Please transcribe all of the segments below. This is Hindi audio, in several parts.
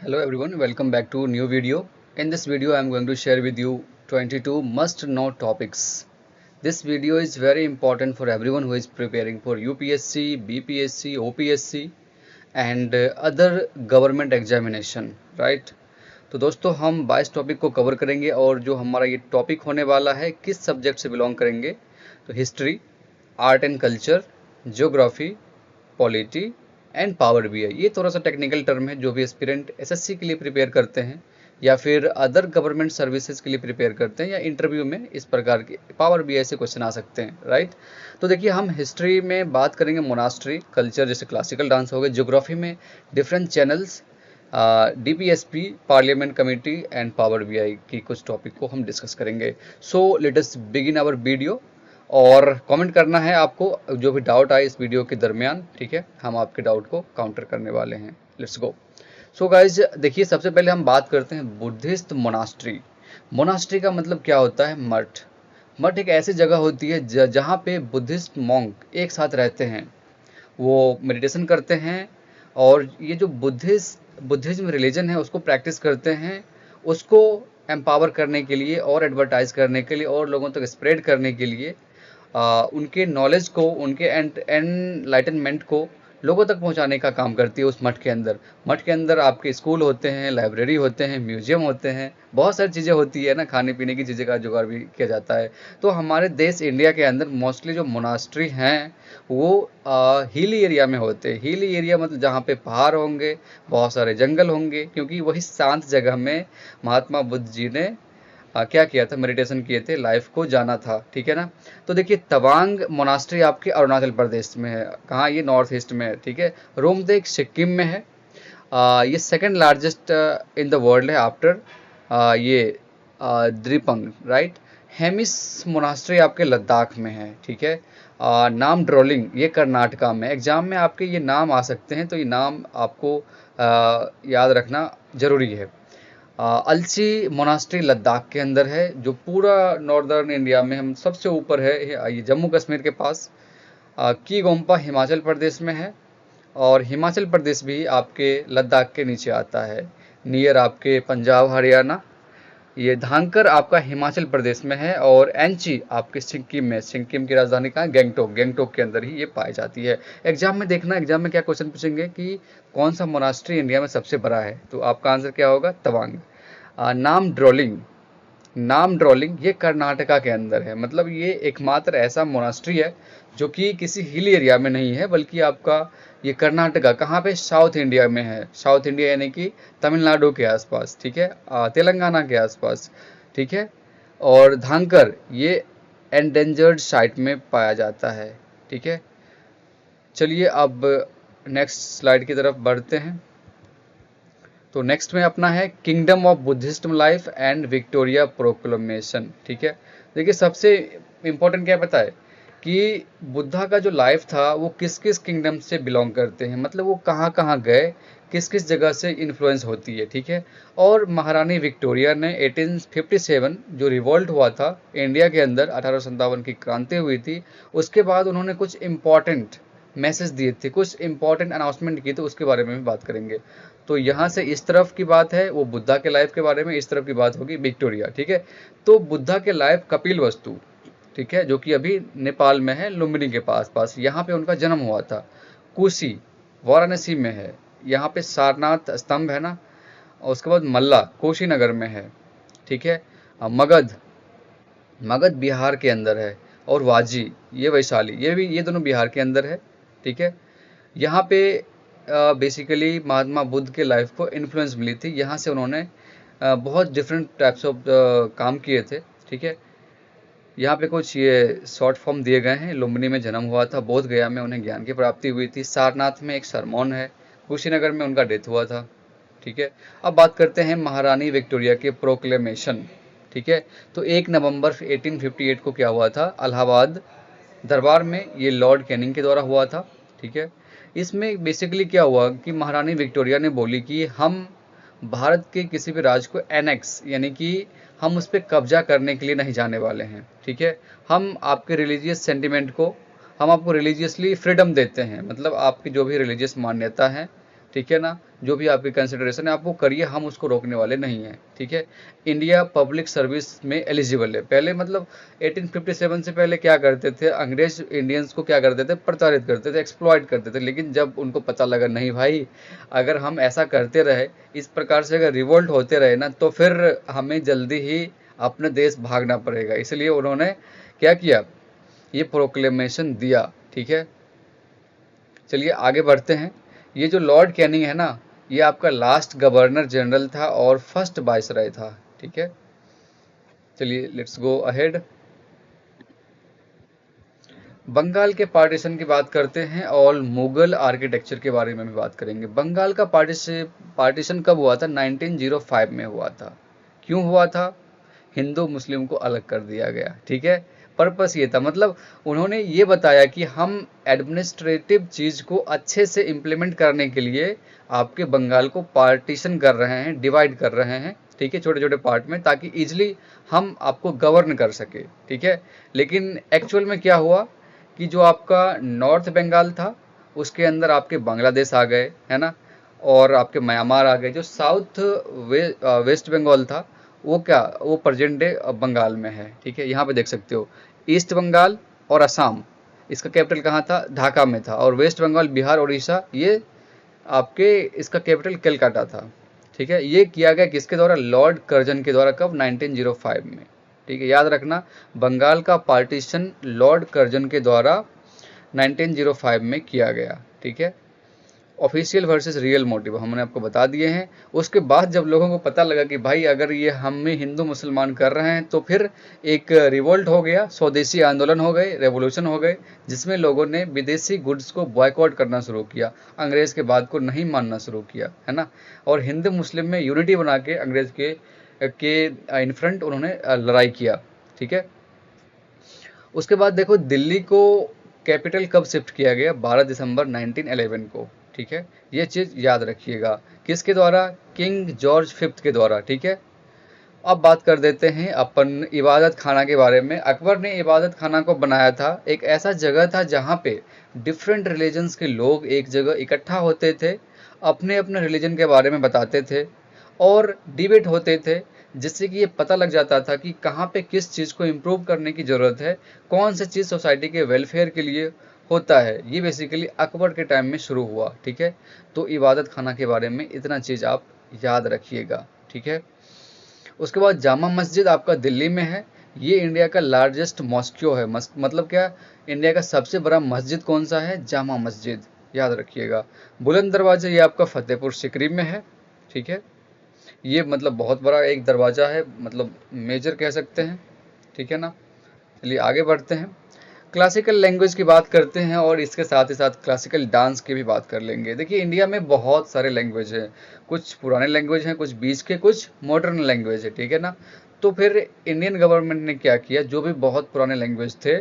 Hello everyone, welcome back to new video. In this video I am going to share with you 22 must know topics. This video is very important for everyone who is preparing for UPSC, BPSC, OPSC and other government examination, right? तो दोस्तों हम 22 टॉपिक को कवर करेंगे और जो हमारा ये टॉपिक होने वाला है किस सब्जेक्ट से बिलोंग करेंगे तो history, art and culture, geography, polity and power BI. ये थोड़ा सा टेक्निकल टर्म है जो भी एस्पिरेंट एसएससी के लिए प्रिपेयर करते हैं या फिर अदर गवर्नमेंट सर्विसेज के लिए प्रिपेयर करते हैं या इंटरव्यू में इस प्रकार के पावर बीआई से क्वेश्चन आ सकते हैं, राइट। तो देखिए हम हिस्ट्री में बात करेंगे मोनास्ट्री, कल्चर जैसे क्लासिकल डांस हो गए, ज्योग्राफी में different channels, DPSP, parliament committee and power BI की कुछ टॉपिक को हम डिस्कस करेंगे। So let us begin our video और कमेंट करना है आपको जो भी डाउट आए इस वीडियो के दरमियान, ठीक है। हम आपके डाउट को काउंटर करने वाले हैं। Let's go. सो गाइज देखिए सबसे पहले हम बात करते हैं बुद्धिस्ट मोनास्ट्री। मोनास्ट्री का मतलब क्या होता है? मठ। मठ एक ऐसी जगह होती है जहाँ पे बुद्धिस्ट मॉन्क एक साथ रहते हैं, वो मेडिटेशन करते हैं और ये जो बुद्धिज्म रिलीजन है उसको प्रैक्टिस करते हैं, उसको एम्पावर करने के लिए और एडवर्टाइज करने के लिए और लोगों तक स्प्रेड करने के लिए उनके नॉलेज को, उनके एनलाइटनमेंट को लोगों तक पहुंचाने का काम करती है उस मठ के अंदर। मठ के अंदर आपके स्कूल होते हैं, लाइब्रेरी होते हैं, म्यूजियम होते हैं, बहुत सारी चीज़ें होती है ना, खाने पीने की चीज़ें का जुगाड़ भी किया जाता है। तो हमारे देश इंडिया के अंदर मोस्टली जो मोनास्ट्री हैं वो हिली एरिया में होते हैं। हिली एरिया मतलब जहाँ पे पहाड़ होंगे, बहुत सारे जंगल होंगे, क्योंकि वही शांत जगह में महात्मा बुद्ध जी ने क्या किया था? मेडिटेशन किए थे, लाइफ को जाना था, ठीक है ना। तो देखिए तवांग मोनास्ट्री आपके अरुणाचल प्रदेश में है। कहाँ? ये नॉर्थ ईस्ट में है, ठीक है। रोमदेक सिक्किम में है। ये second largest in the world है आफ्टर ये द्रिपंग, राइट। हेमिस मोनास्ट्री आपके लद्दाख में है, ठीक है। नाम ड्रोलिंग ये कर्नाटका में। एग्जाम में आपके ये नाम आ सकते हैं, तो ये नाम आपको याद रखना जरूरी है। अलसी मोनास्ट्री लद्दाख के अंदर है, जो पूरा नॉर्दर्न इंडिया में हम सबसे ऊपर है, ये जम्मू कश्मीर के पास। की गोम्पा हिमाचल प्रदेश में है और हिमाचल प्रदेश भी आपके लद्दाख के नीचे आता है, नियर आपके पंजाब हरियाणा। ये धांकर आपका हिमाचल प्रदेश में है और एंची आपके सिक्किम में। सिक्किम की राजधानी कहाँ है? गैंगटोक। गैंगटोक के अंदर ही ये पाई जाती है। एग्जाम में देखना, एग्जाम में क्या क्वेश्चन पूछेंगे कि कौन सा मोनास्ट्री इंडिया में सबसे बड़ा है, तो आपका आंसर क्या होगा? तवांग। नाम ड्रोलिंग ये कर्नाटका के अंदर है। मतलब ये एकमात्र ऐसा मोनास्ट्री है जो कि किसी हिल एरिया में नहीं है, बल्कि आपका ये कर्नाटका कहाँ पे? साउथ इंडिया में है। साउथ इंडिया यानी कि तमिलनाडु के आसपास, ठीक है, तेलंगाना के आसपास, ठीक है। और धांकर ये एंडेंजर्ड साइट में पाया जाता है, ठीक है। चलिए अब नेक्स्ट स्लाइड की तरफ बढ़ते हैं। तो नेक्स्ट में अपना है kingdom of Buddhist life and Victoria proclamation, ठीक है। देखिए सबसे इम्पोर्टेंट क्या पता है कि बुद्धा का जो लाइफ था वो किस किस किंगडम से बिलोंग करते हैं, मतलब वो कहाँ कहाँ गए, किस किस जगह से इन्फ्लुएंस होती है, ठीक है। और महारानी विक्टोरिया ने 1857 जो रिवॉल्ट हुआ था इंडिया के अंदर, 1857 की क्रांति हुई थी, उसके बाद उन्होंने कुछ इम्पॉर्टेंट मैसेज दिए थे, कुछ इंपॉर्टेंट अनाउंसमेंट की, तो उसके बारे में भी बात करेंगे। तो यहाँ से इस तरफ की बात है वो बुद्धा के लाइफ के बारे में, इस तरफ की बात होगी विक्टोरिया, ठीक है। तो बुद्धा के लाइफ कपिल वस्तु, ठीक है, जो कि अभी नेपाल में है, लुम्बिनी के पास, यहाँ पे उनका जन्म हुआ था। कुशी वाराणसी में है, यहाँ पे सारनाथ स्तंभ है ना। और उसके बाद मल्ला कुशीनगर में है, ठीक है। मगध बिहार के अंदर है और वाजी ये वैशाली, ये दोनों बिहार के अंदर है, ठीक है। यहाँ पे बेसिकली महात्मा बुद्ध के लाइफ को इन्फ्लुएंस मिली थी, यहाँ से उन्होंने बहुत डिफरेंट टाइप्स ऑफ काम किए थे, ठीक है। यहाँ पे कुछ ये शॉर्ट फॉर्म दिए गए हैं। लुम्बिनी में जन्म हुआ था, बोध गया में उन्हें ज्ञान की प्राप्ति हुई थी, सारनाथ में एक सरमोन है, कुशीनगर में उनका डेथ हुआ था, ठीक है। अब बात करते हैं महारानी विक्टोरिया के प्रोक्लेमेशन, ठीक है। तो 1 नवंबर 1858 को क्या हुआ था? इलाहाबाद दरबार में ये लॉर्ड कैनिंग के द्वारा हुआ था, ठीक है। इसमें बेसिकली क्या हुआ कि महारानी विक्टोरिया ने बोली कि हम भारत के किसी भी राज्य को एनेक्स यानी कि हम उस पर कब्जा करने के लिए नहीं जाने वाले हैं, ठीक है। हम आपके रिलीजियस सेंटिमेंट को, हम आपको रिलीजियसली फ्रीडम देते हैं, मतलब आपकी जो भी रिलीजियस मान्यता है, ठीक है ना। जो भी आपकी कंसिडरेशन है आप वो करिए, हम उसको रोकने वाले नहीं हैं, ठीक है। इंडिया पब्लिक सर्विस में एलिजिबल है। पहले मतलब 1857 से पहले क्या करते थे अंग्रेज, इंडियंस को क्या करते थे, प्रताड़ित करते थे, एक्सप्लॉइट करते थे। लेकिन जब उनको पता लगा नहीं भाई, अगर हम ऐसा करते रहे, इस प्रकार से अगर रिवोल्ट होते रहे ना, तो फिर हमें जल्दी ही अपने देश भागना पड़ेगा। इसलिए उन्होंने क्या किया, ये प्रोक्लेमेशन दिया, ठीक है। चलिए आगे बढ़ते हैं। ये जो लॉर्ड कैनिंग है ना, ये आपका लास्ट गवर्नर जनरल था और फर्स्ट वाइसराय था, ठीक है। चलिए लेट्स गो अहेड। बंगाल के पार्टीशन की बात करते हैं और मुगल आर्किटेक्चर के बारे में भी बात करेंगे। बंगाल का पार्टीशन कब हुआ था? 1905 में हुआ था। क्यों हुआ था? हिंदू मुस्लिम को अलग कर दिया गया, ठीक है। पर्पस ये था, मतलब उन्होंने ये बताया कि हम एडमिनिस्ट्रेटिव चीज़ को अच्छे से इम्प्लीमेंट करने के लिए आपके बंगाल को पार्टीशन कर रहे हैं, डिवाइड कर रहे हैं, ठीक है, छोटे छोटे पार्ट में, ताकि इजिली हम आपको गवर्न कर सके, ठीक है। लेकिन एक्चुअल में क्या हुआ कि जो आपका नॉर्थ बंगाल था उसके अंदर आपके बांग्लादेश आ गए, है ना, और आपके म्यांमार आ गए। जो साउथ वेस्ट बंगाल था वो क्या, वो प्रेजेंट डे बंगाल में है, ठीक है। यहाँ पे देख सकते हो ईस्ट बंगाल और असम, इसका कैपिटल कहाँ था? ढाका में था। और वेस्ट बंगाल, बिहार, उड़ीसा, ये आपके इसका कैपिटल कलकत्ता था, ठीक है। ये किया गया किसके द्वारा? लॉर्ड कर्जन के द्वारा। कब? 1905 में, ठीक है, याद रखना। बंगाल का पार्टीशन लॉर्ड कर्जन के द्वारा 1905 में किया गया, ठीक है। ऑफिशियल वर्सेस रियल मोटिव हमने आपको बता दिए हैं। उसके बाद जब लोगों को पता लगा कि भाई अगर ये हम में हिंदू मुसलमान कर रहे हैं, तो फिर एक रिवोल्ट हो गया, स्वदेशी आंदोलन हो गए, रेवोल्यूशन हो गए, जिसमें लोगों ने विदेशी गुड्स को बॉयकॉट करना शुरू किया, अंग्रेज के बात को नहीं मानना शुरू किया, है ना। और हिंदू मुस्लिम में यूनिटी बना के अंग्रेज के इन फ्रंट उन्होंने लड़ाई किया, ठीक है। उसके बाद देखो दिल्ली को कैपिटल कब शिफ्ट किया गया? 12 दिसंबर 1911 को, ठीक है। ये चीज़ याद रखिएगा। किसके द्वारा? किंग जॉर्ज फिफ्थ के द्वारा, ठीक है। अब बात कर देते हैं अपन इबादत खाना के बारे में। अकबर ने इबादत खाना को बनाया था, एक ऐसा जगह था जहाँ पे डिफरेंट रिलीजन्स के लोग एक जगह इकट्ठा होते थे, अपने अपने रिलीजन के बारे में बताते थे और डिबेट होते थे, जिससे कि ये पता लग जाता था कि कहाँ पे किस चीज़ को इम्प्रूव करने की ज़रूरत है, कौन सी चीज़ सोसाइटी के वेलफेयर के लिए होता है। ये बेसिकली अकबर के टाइम में शुरू हुआ, ठीक है। तो इबादत खाना के बारे में इतना चीज़ आप याद रखिएगा, ठीक है। उसके बाद जामा मस्जिद आपका दिल्ली में है। ये इंडिया का लार्जेस्ट मॉस्क्यो है, मतलब क्या, इंडिया का सबसे बड़ा मस्जिद कौन सा है? जामा मस्जिद, याद रखिएगा। बुलंद दरवाजा ये आपका फतेहपुर सिकरी में है, ठीक है। ये मतलब बहुत बड़ा एक दरवाज़ा है, मतलब मेजर कह सकते हैं, ठीक है ना। चलिए आगे बढ़ते हैं। क्लासिकल लैंग्वेज की बात करते हैं और इसके साथ ही साथ क्लासिकल डांस की भी बात कर लेंगे। देखिए इंडिया में बहुत सारे लैंग्वेज हैं, कुछ पुराने लैंग्वेज हैं, कुछ बीच के, कुछ मॉडर्न लैंग्वेज है, ठीक है ना। तो फिर इंडियन गवर्नमेंट ने क्या किया, जो भी बहुत पुराने लैंग्वेज थे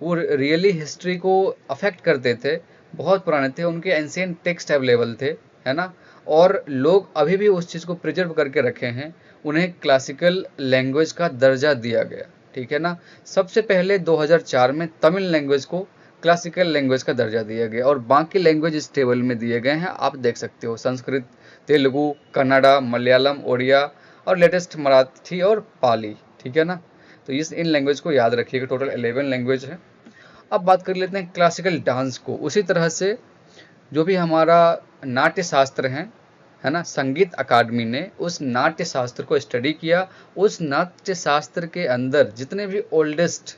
वो रियली हिस्ट्री को अफेक्ट करते थे, बहुत पुराने थे, उनके एंशिएंट टेक्स्ट अवेलेबल थे, है ना, और लोग अभी भी उस चीज़ को प्रिजर्व करके रखे हैं, उन्हें क्लासिकल लैंग्वेज का दर्जा दिया गया, ठीक है ना। सबसे पहले 2004 में तमिल लैंग्वेज को क्लासिकल लैंग्वेज का दर्जा दिया गया और बाकी लैंग्वेज इस टेबल में दिए गए हैं, आप देख सकते हो। संस्कृत, तेलुगु, कन्नड़ा, मलयालम, ओडिया और लेटेस्ट मराठी और पाली, ठीक है ना। तो इन लैंग्वेज को याद रखिएगा, टोटल 11 लैंग्वेज है। अब बात कर लेते हैं क्लासिकल डांस को। उसी तरह से जो भी हमारा नाट्य शास्त्र है ना, संगीत अकादमी ने उस नाट्य शास्त्र को स्टडी किया। उस नाट्य शास्त्र के अंदर जितने भी ओल्डेस्ट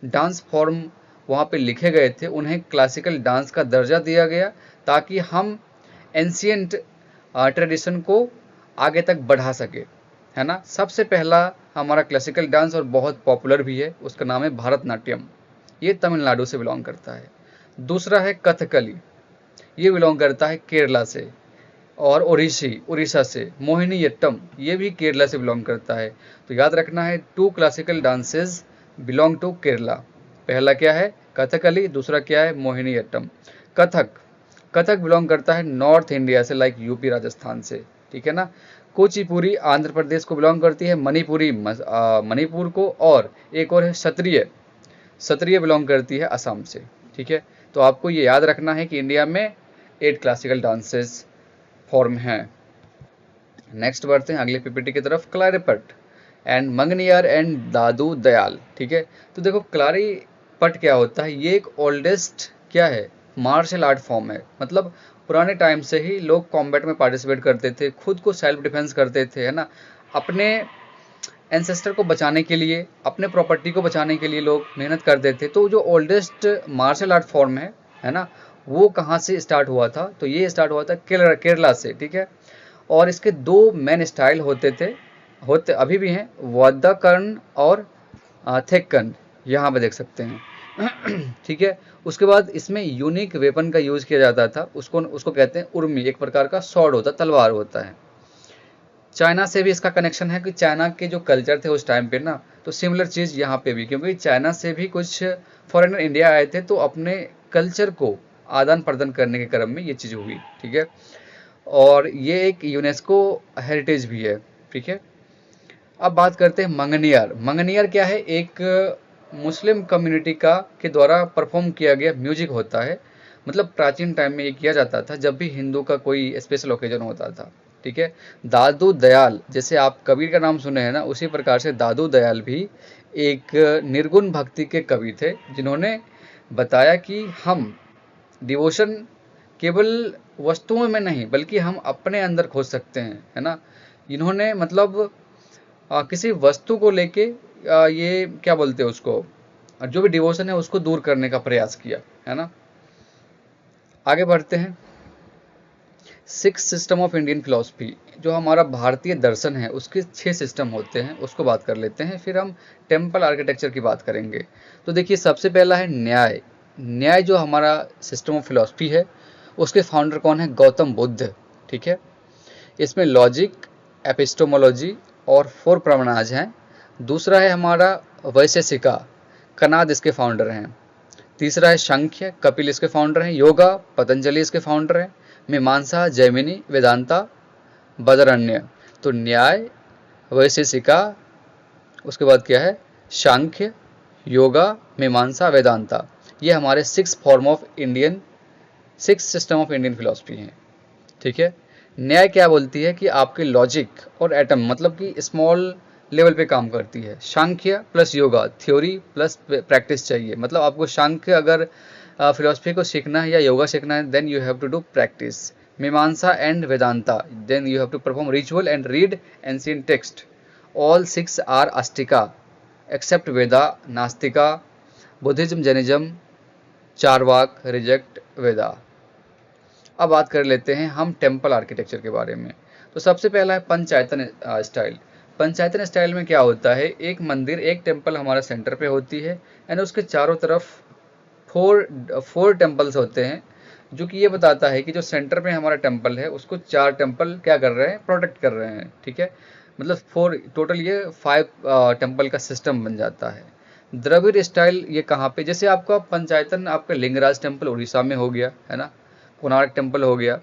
डांस फॉर्म वहाँ पे लिखे गए थे, उन्हें क्लासिकल डांस का दर्जा दिया गया, ताकि हम एंशियंट ट्रेडिशन को आगे तक बढ़ा सके, है ना। सबसे पहला हमारा क्लासिकल डांस और बहुत पॉपुलर भी है, उसका नाम है भारतनाट्यम। ये तमिलनाडु से बिलोंग करता है। दूसरा है कथकली, ये बिलोंग करता है केरला से। और उड़ीसा से मोहिनीअट्टम, ये भी केरला से बिलोंग करता है। तो याद रखना है, 2 classical dances belong to Kerala. पहला क्या है? कथकली, दूसरा क्या है? मोहिनीअट्टम। कथक बिलोंग करता है नॉर्थ इंडिया से, लाइक यूपी, राजस्थान से, ठीक है ना। कुचिपुड़ी आंध्र प्रदेश को बिलोंग करती है, मणिपुरी मणिपुर को, और एक और है सत्रिय बिलोंग करती है असम से, ठीक है। तो आपको ये याद रखना है कि इंडिया में 8 क्लासिकल डांसेस फॉर्म हैं। नेक्स्ट बढ़ते हैं अगले पीपीटी की तरफ, क्लारीपट एंड मंगनियार एंड दादू दयाल। ठीक है, तो देखो क्लारीपट क्या होता है, ये एक ओल्डेस्ट क्या है, मार्शल आर्ट फॉर्म है। मतलब पुराने टाइम से ही लोग कॉम्बैट में पार्टिसिपेट करते थे, खुद को सेल्फ डिफेंस करते थे, है ना, अपने एंसेस्टर को बचाने के लिए, अपने प्रॉपर्टी को बचाने के लिए लोग मेहनत करते थे। तो जो ओल्डेस्ट मार्शल आर्ट फॉर्म है ना, वो कहाँ से स्टार्ट हुआ था, तो ये स्टार्ट हुआ था केरला से। ठीक है, और इसके दो मेन स्टाइल होते अभी भी हैं, वद्धकर्ण और थेक्कन, यहाँ पे देख सकते हैं। ठीक है, उसके बाद इसमें यूनिक वेपन का यूज किया जाता था, उसको कहते हैं उर्मी, एक प्रकार का स्वॉर्ड होता, तलवार होता है। चाइना से भी इसका कनेक्शन है कि चाइना के जो कल्चर थे उस टाइम पे ना, तो सिमिलर चीज़ यहाँ पे भी, क्योंकि चाइना से भी कुछ फॉरेनर इंडिया आए थे, तो अपने कल्चर को आदान प्रदान करने के क्रम में ये चीज़ हुई। ठीक है, और ये एक यूनेस्को हेरिटेज भी है। ठीक है, अब बात करते हैं मंगनियार। मंगनियार क्या है, एक मुस्लिम कम्युनिटी का के द्वारा परफॉर्म किया गया म्यूजिक होता है। मतलब प्राचीन टाइम में ये किया जाता था जब भी हिंदू का कोई स्पेशल ओकेजन होता था। ठीक है, दादू दयाल, जैसे आप कबीर का नाम सुने हैं ना, उसी प्रकार से दादू दयाल भी एक निर्गुण भक्ति के कवि थे, जिन्होंने बताया कि हम डिवोशन केवल वस्तुओं में नहीं बल्कि हम अपने अंदर खोज सकते हैं, है ना। इन्होंने मतलब किसी वस्तु को लेके ये क्या बोलते हैं उसको, जो भी डिवोशन है उसको दूर करने का प्रयास किया, है ना। आगे बढ़ते हैं, six system of Indian philosophy, जो हमारा भारतीय दर्शन है उसके 6 सिस्टम होते हैं, उसको बात कर लेते हैं, फिर हम टेम्पल आर्किटेक्चर की बात करेंगे। तो देखिए, सबसे पहला है न्याय। न्याय जो हमारा सिस्टम ऑफ फिलोसफी है, उसके फाउंडर कौन है, गौतम बुद्ध। ठीक है, इसमें लॉजिक, एपिस्टोमोलॉजी और 4 प्रमाणाज हैं। दूसरा है हमारा वैशेषिका, कनाद इसके फाउंडर हैं। तीसरा है सांख्य, कपिल इसके फाउंडर हैं। योगा, पतंजलि इसके फाउंडर हैं। मीमांसा, जैमिनी, वेदांता, बदरण्य। तो न्याय, वैशेषिका, उसके बाद क्या है, सांख्य, योगा, मीमांसा, वेदांता, ये हमारे 6 सिस्टम ऑफ इंडियन फिलोसफी हैं। ठीक है, न्याय क्या बोलती है कि आपके लॉजिक और एटम, मतलब कि स्मॉल लेवल पे काम करती है। Sankhya plus yoga, theory plus practice चाहिए। मतलब आपको सांख्य अगर फिलोसफी को सीखना है या योगा सीखना है, then you have to do practice. Mimamsa and Vedanta, then you have to perform ritual and read ancient text. All 6 are Astika except Veda, Nastika, Buddhism, Jainism, Charvaka reject Veda. अब बात कर लेते हैं हम टेम्पल आर्किटेक्चर के बारे में। तो सबसे पहला है पंचायतन स्टाइल। पंचायतन स्टाइल में क्या होता है, एक मंदिर, एक टेम्पल हमारा सेंटर पे होती है, एंड उसके चारों तरफ फोर टेम्पल्स होते हैं, जो कि ये बताता है कि जो सेंटर में हमारा टेम्पल है उसको 4 टेम्पल क्या कर रहे हैं, प्रोटेक्ट कर रहे हैं। ठीक है, मतलब 4 टोटल, ये 5 टेम्पल का सिस्टम बन जाता है। द्रविड़ स्टाइल ये कहाँ पे, जैसे आपका पंचायतन, आपका लिंगराज टेम्पल उड़ीसा में हो गया, है ना, कोणार्क टेम्पल हो गया।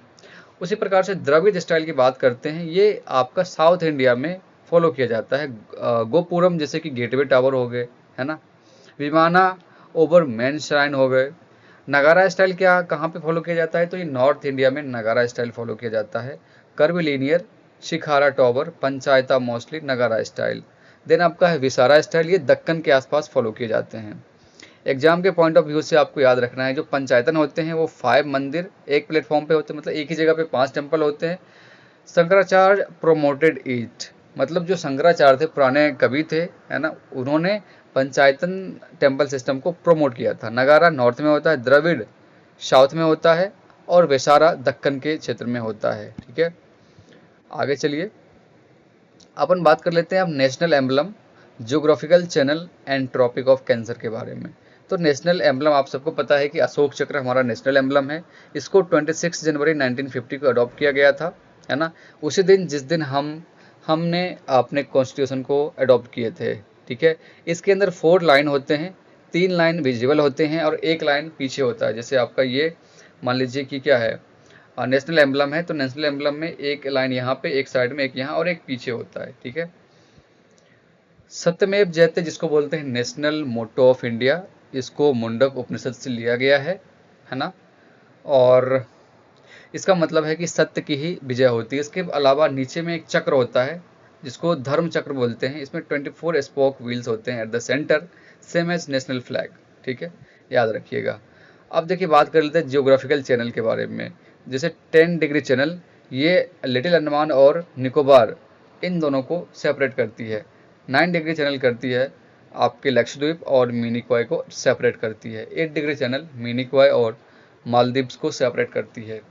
उसी प्रकार से द्रविड़ स्टाइल की बात करते हैं, ये आपका साउथ इंडिया में फॉलो किया जाता है। गोपुरम जैसे कि गेटवे टावर हो गए, है ना, विमाना ओवर मेन श्राइन हो गए। नगारा स्टाइल क्या कहाँ पे फॉलो किया जाता है, तो ये नॉर्थ इंडिया में नगारा स्टाइल फॉलो किया जाता है। कर्विलीनियर, शिखारा टावर, पंचायता मोस्टली नगारा स्टाइल। देन आपका है विसारा स्टाइल, ये दक्कन के आसपास फॉलो किए जाते हैं। एग्जाम के पॉइंट ऑफ व्यू से आपको याद रखना है, जो पंचायतन होते हैं वो 5 मंदिर एक प्लेटफॉर्म पे होते हैं, मतलब एक ही जगह पे 5 टेम्पल होते हैं। शंकराचार्य प्रोमोटेड इट, मतलब जो शंकराचार्य थे, पुराने कवि थे, है ना, उन्होंने पंचायतन टेम्पल सिस्टम को प्रमोट किया था। नगारा नॉर्थ में होता है, द्रविड़ साउथ में होता है, और वेसारा दक्कन के क्षेत्र में होता है। ठीक है, आगे चलिए अपन बात कर लेते हैं अब national emblem, geographical channel and tropic of cancer के बारे में। तो नेशनल एम्बलम आप सबको पता है कि अशोक चक्र हमारा नेशनल एम्बलम है। इसको 26 जनवरी 1950 को अडॉप्ट किया गया था, है ना, उसी दिन जिस दिन हमने अपने कॉन्स्टिट्यूशन को अडॉप्ट किए थे। ठीक है, इसके अंदर 4 लाइन होते हैं, 3 लाइन विजिबल होते हैं और 1 लाइन पीछे होता है। जैसे आपका ये मान लीजिए कि क्या है, नेशनल एम्बलम है, तो नेशनल एम्बलम में 1 लाइन यहाँ पे, 1 साइड में, 1 यहाँ और 1 पीछे होता है। ठीक है, सत्यमेव जयते जिसको बोलते हैं नेशनल मोटो ऑफ इंडिया, इसको मुंडक उपनिषद से लिया गया है ना। और इसका मतलब है कि सत्य की ही विजय होती है। इसके अलावा नीचे में एक चक्र होता है जिसको धर्म चक्र बोलते हैं। इसमें 24 स्पोक व्हील्स होते हैं at the centre, same as national flag. ठीक है, याद रखिएगा। अब देखिए बात कर लेते हैं जियोग्राफिकल चैनल के बारे में। जैसे 10 डिग्री चैनल, ये लिटिल अंडमान और निकोबार इन दोनों को सेपरेट करती है। 9 डिग्री चैनल करती है आपके लक्षद्वीप और मिनिकॉय को सेपरेट करती है। 8 डिग्री चैनल मिनिकॉय और मालदीव्स को सेपरेट करती है।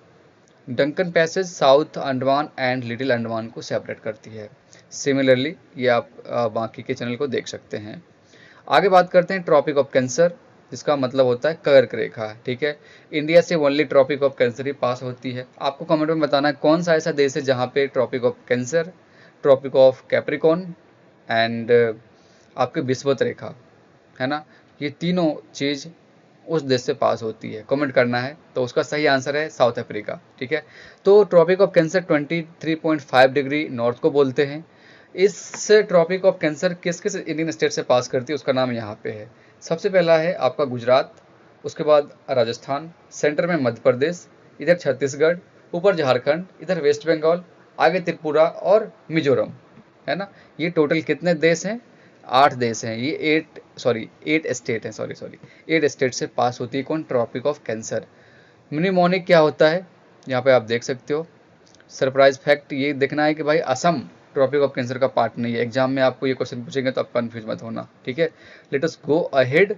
Duncan passage south Andaman and little Andaman को सेपरेट करती है। सिमिलरली ये आप बाकी के चैनल को देख सकते हैं। आगे बात करते हैं ट्रॉपिक ऑफ कैंसर, जिसका मतलब होता है कर्क रेखा। ठीक है, इंडिया से ओनली ट्रॉपिक ऑफ कैंसर ही पास होती है। आपको कमेंट में बताना है कौन सा ऐसा देश है जहाँ पे tropic of cancer, tropic of capricorn and आपके विषुवत रेखा, है ना, ये तीनों चीज़ उस देश से पास होती है। कमेंट करना है, तो उसका सही आंसर है साउथ अफ्रीका। ठीक है, तो tropic of cancer 23.5 degree north को बोलते हैं। इस ट्रॉपिक ऑफ कैंसर किस किस इंडियन स्टेट से पास करती है उसका नाम यहाँ पे है। सबसे पहला है आपका गुजरात, उसके बाद राजस्थान, सेंटर में मध्य प्रदेश, इधर छत्तीसगढ़, ऊपर झारखंड, इधर वेस्ट बंगाल, आगे त्रिपुरा और मिजोरम, है ना। ये टोटल कितने देश हैं? 8 देश हैं। ये 8 स्टेट हैं, सॉरी 8 स्टेट से पास होती है कौन? Tropic of cancer. निमोनिक क्या होता है यहाँ पे आप देख सकते हो। सरप्राइज फैक्ट ये देखना है कि भाई असम ट्रॉपिक ऑफ कैंसर का पार्ट नहीं है। एग्जाम में आपको ये क्वेश्चन पूछेंगे तो आप कंफ्यूज मत होना। ठीक है, let us go ahead.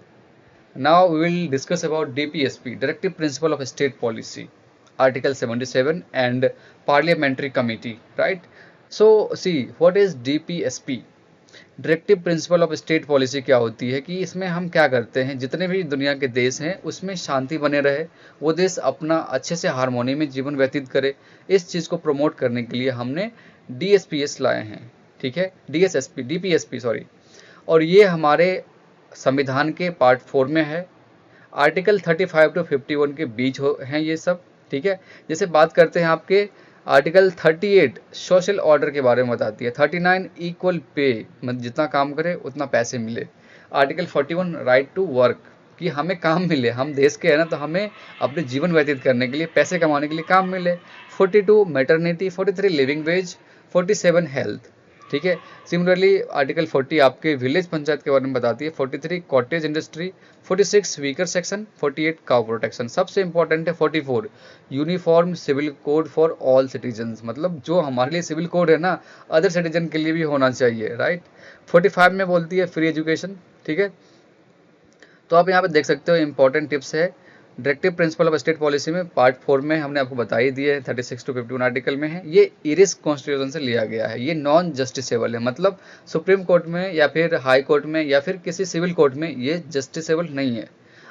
Now we will discuss about DPSP, directive principle of state policy, article 77 and parliamentary committee, right. So see what is DPSP, directive principle of state policy. क्या होती है कि इसमें हम क्या करते हैं, जितने भी दुनिया के देश हैं उसमें शांति बने रहे, वो देश अपना अच्छे से हारमोनी में जीवन व्यतीत करे, इस चीज़ को प्रमोट करने के लिए हमने डीएसपीएस लाए हैं। ठीक है, डीपीएसपी सॉरी। और ये हमारे संविधान के पार्ट 4 में है। आर्टिकल 35 टू 51 के बीच हैं ये सब। ठीक है, जैसे बात करते हैं आपके आर्टिकल 38 सोशल ऑर्डर के बारे में बताती है। 39 इक्वल पे, मतलब जितना काम करे उतना पैसे मिले। आर्टिकल 41 राइट टू वर्क, कि हमें काम मिले, हम देश के हैं ना, तो हमें अपने जीवन व्यतीत करने के लिए, पैसे कमाने के लिए काम मिले। 42 मैटरनिटी, 43 लिविंग वेज, 47 हेल्थ। ठीक है, सिमिलरली आर्टिकल 40 आपके विलेज पंचायत के बारे में बताती है। 43 cottage industry, 46 weaker section, 48 cow protection. सबसे इंपॉर्टेंट है 44 uniform civil code for all citizens, मतलब जो हमारे लिए सिविल कोड है ना, अदर सिटीजन के लिए भी होना चाहिए, राइट। 45 में बोलती है फ्री एजुकेशन। ठीक है, तो आप यहाँ पे देख सकते हो इंपॉर्टेंट टिप्स है। Directive principle of state policy में पार्ट 4 में हमने आपको बता ही दिए, 36 टू 51 आर्टिकल में है। ये इरिस कॉन्स्टिट्यूशन से लिया गया है। ये नॉन जस्टिसेबल है, मतलब सुप्रीम कोर्ट में या फिर हाई कोर्ट में या फिर किसी सिविल कोर्ट में ये जस्टिसेबल नहीं है।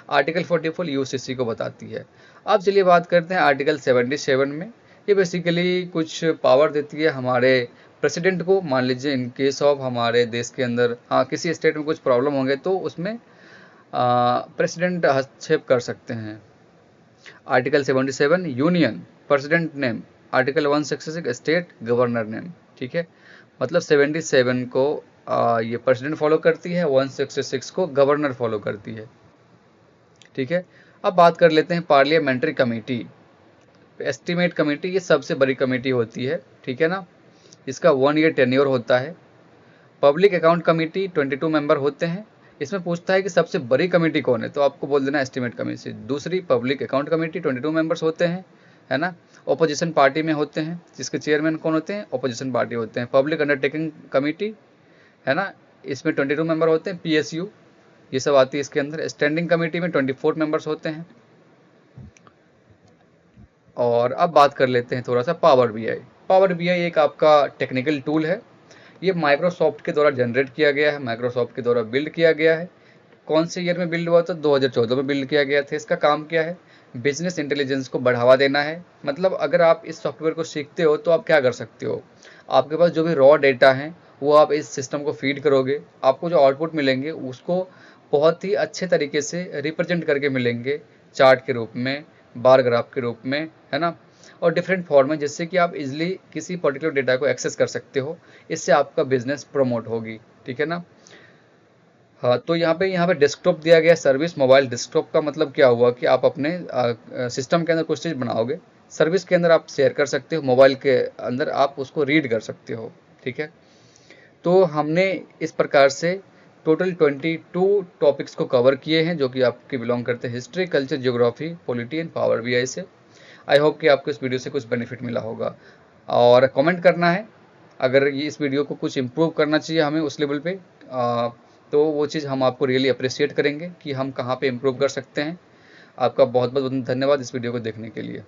आर्टिकल 44 यूसीसी को बताती है। अब चलिए बात करते हैं आर्टिकल 77 में। ये बेसिकली कुछ पावर देती है हमारे प्रेसिडेंट को। मान लीजिए इन केस ऑफ हमारे देश के अंदर किसी स्टेट में कुछ प्रॉब्लम होंगे तो उसमें प्रेसिडेंट हस्तक्षेप कर सकते हैं। Article 77 union president name, article 166 state governor name. ठीक है, मतलब 77 को ये प्रेसिडेंट फॉलो करती है, 166 को गवर्नर फॉलो करती है। ठीक है, अब बात कर लेते हैं पार्लियामेंट्री कमेटी, एस्टीमेट कमेटी। ये सबसे बड़ी कमेटी होती है। ठीक है ना, इसका 1 ईयर टेन्योर होता है। पब्लिक अकाउंट कमेटी 22 मेंबर होते हैं। इसमें पूछता है कि सबसे बड़ी कमेटी कौन है, तो आपको बोल देना एस्टीमेट कमेटी। दूसरी पब्लिक अकाउंट कमेटी 22 मेंबर्स होते हैं, है ना। ओपोजिशन पार्टी में होते हैं, जिसके चेयरमैन कौन होते हैं? ओपोजिशन पार्टी होते हैं। पब्लिक अंडरटेकिंग कमेटी, है ना, इसमें 22 मेंबर होते हैं। पीएसयू ये सब आती है इसके अंदर। स्टैंडिंग कमेटी में 24 मेंबर्स होते हैं। और अब बात कर लेते हैं थोड़ा सा पावर बीआई। पावर बीआई एक आपका टेक्निकल टूल है। ये माइक्रोसॉफ्ट के द्वारा जनरेट किया गया है, माइक्रोसॉफ्ट के द्वारा बिल्ड किया गया है। कौन से ईयर में बिल्ड हुआ था? 2014 में बिल्ड किया गया था। इसका काम क्या है? बिजनेस इंटेलिजेंस को बढ़ावा देना है। मतलब अगर आप इस सॉफ्टवेयर को सीखते हो तो आप क्या कर सकते हो, आपके पास जो भी रॉ डेटा है वो आप इस सिस्टम को फीड करोगे, आपको जो आउटपुट मिलेंगे उसको बहुत ही अच्छे तरीके से रिप्रेजेंट करके मिलेंगे, चार्ट के रूप में, बार ग्राफ के रूप में, है ना, और डिफरेंट फॉर्म में, जिससे कि आप इजीली किसी पर्टिकुलर डेटा को एक्सेस कर सकते हो। इससे आपका बिजनेस प्रमोट होगी। ठीक है ना। हाँ, तो यहाँ पे डेस्कटॉप दिया गया सर्विस मोबाइल डेस्कटॉप का मतलब क्या हुआ कि आप अपने सिस्टम के अंदर कुछ चीज़ बनाओगे, सर्विस के अंदर आप शेयर कर सकते हो, मोबाइल के अंदर आप उसको रीड कर सकते हो। ठीक है, तो हमने इस प्रकार से टोटल 22 टॉपिक्स को कवर किए हैं जो कि आपके बिलोंग करते हैं history, culture, geography, polity and power BI से। आई होप कि आपको इस वीडियो से कुछ बेनिफिट मिला होगा, और कमेंट करना है अगर ये इस वीडियो को कुछ इम्प्रूव करना चाहिए हमें उस लेवल पे, तो वो चीज़ हम आपको रियली अप्रिशिएट करेंगे कि हम कहाँ पे इम्प्रूव कर सकते हैं। आपका बहुत बहुत धन्यवाद इस वीडियो को देखने के लिए।